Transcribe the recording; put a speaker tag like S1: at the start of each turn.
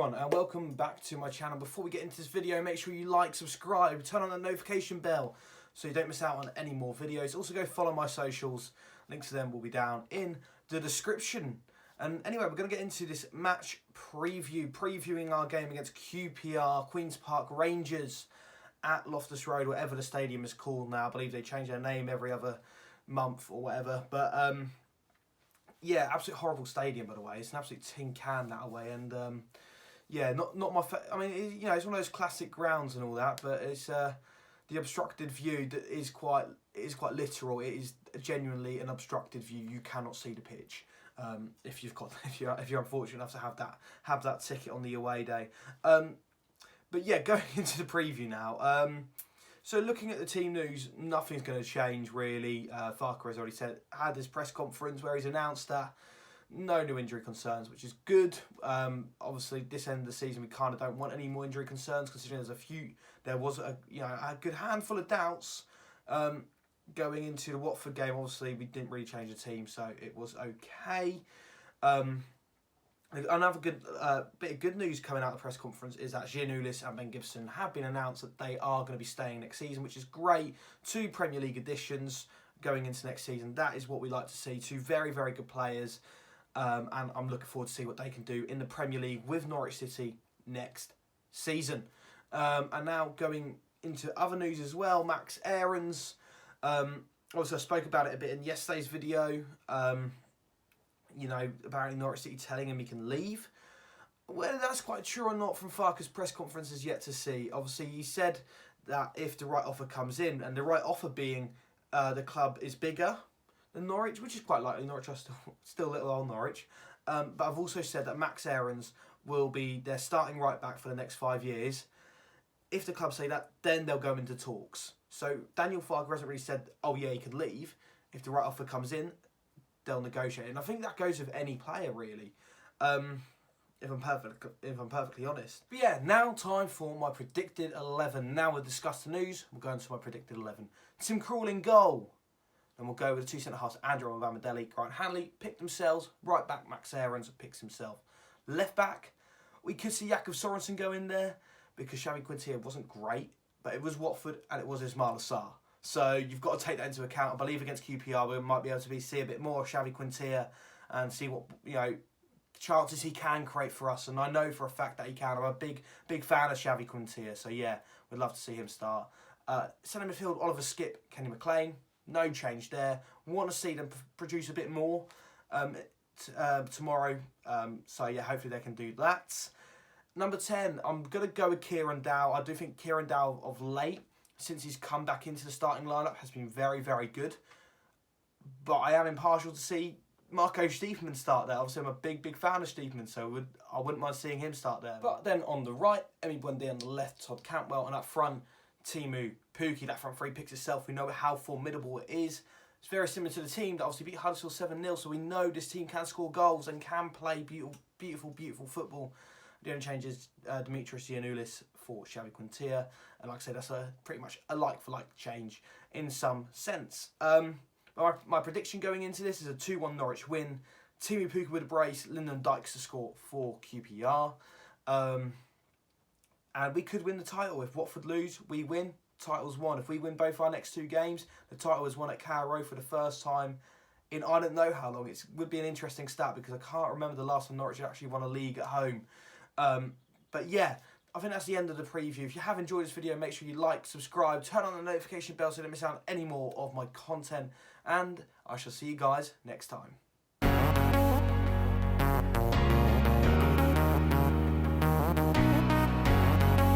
S1: everyone and welcome back to my channel. Before we get into this video, make sure you like, subscribe, turn on the notification bell so you don't miss out on any more videos. Also go follow my socials, links to them will be down in the description. And anyway, we're going to get into this match previewing our game against QPR, Queen's Park Rangers at Loftus Road, whatever the stadium is called now. I believe they change their name every other month or whatever, but yeah, absolute horrible stadium, by the way. It's an absolute tin can that way, and yeah, not my. I mean, you know, it's one of those classic grounds and all that, but it's the obstructed view that is quite literal. It is genuinely an obstructed view. You cannot see the pitch if you're unfortunate enough to have that ticket on the away day. But yeah, going into the preview now. So looking at the team news, nothing's going to change really. Farke has already had his press conference where he's announced that no new injury concerns, which is good. Obviously, this end of the season, we kind of don't want any more injury concerns, considering there was a good handful of doubts going into the Watford game. Obviously, we didn't really change the team, so it was okay. Another good bit of good news coming out of the press conference is that Giannoulis and Gibson have been announced that they are going to be staying next season, which is great. 2 Premier League additions going into next season. That is what we like to see. 2 very, very good players. And I'm looking forward to see what they can do in the Premier League with Norwich City next season. And now going into other news as well, Max Aarons. Obviously, I spoke about it a bit in yesterday's video. You know, apparently Norwich City telling him he can leave. Whether that's quite true or not from Farke's press conference is yet to see. Obviously, he said that if the right offer comes in, and the right offer being the club is bigger than Norwich, which is quite likely. Norwich are still little old Norwich. But I've also said that Max Aarons will be their starting right back for the next 5 years. If the club say that, then they'll go into talks. So Daniel Farke hasn't really said, oh yeah, he could leave. If the right offer comes in, they'll negotiate, and I think that goes with any player really. If I'm perfectly honest. But yeah, now time for my predicted 11. Now we'll discuss the news. We'll go into my predicted 11. Tim Krul in goal. Then we'll go with the 2 centre halves, Andrew and Van Grant Hanley picked themselves. Right back, Max Aarons picks himself. Left back, we could see Jakob Sorensen go in there because Xavi Quintilla wasn't great, but it was Watford and it was Ismail Assar. So you've got to take that into account. I believe against QPR we might be able to see a bit more of Xavi Quintilla and see what chances he can create for us. And I know for a fact that he can. I'm a big fan of Xavi Quintilla. So yeah, we'd love to see him start. Centre midfield, Oliver Skip, Kenny McLean. No change there. Want to see them produce a bit more tomorrow. So yeah, hopefully they can do that. Number 10, I'm going to go with Kieran Dow. I do think Kieran Dow of late, since he's come back into the starting lineup, has been very, very good. But I am impartial to see Marco Stiepermann start there. Obviously, I'm a big fan of Stiepermann, so I wouldn't mind seeing him start there. But then on the right, Emi Buendia on the left, Todd Cantwell, and up front, Teemu Pukki. That front three picks itself. We know how formidable it is. It's very similar to the team that obviously beat Huddersfield 7-0, so we know this team can score goals and can play beautiful football. The only change is Dimitris Giannoulis for Xavi Quintilla. And like I said, that's pretty much a like-for-like change in some sense. My prediction going into this is a 2-1 Norwich win. Teemu Pukki with a brace, Lyndon Dykes to score for QPR. And we could win the title. If Watford lose, we win. Title's won. If we win both our next 2 games, the title is won at Carrow for the first time in I don't know how long. It would be an interesting stat because I can't remember the last time Norwich actually won a league at home. But yeah, I think that's the end of the preview. If you have enjoyed this video, make sure you like, subscribe, turn on the notification bell so you don't miss out on any more of my content. And I shall see you guys next time.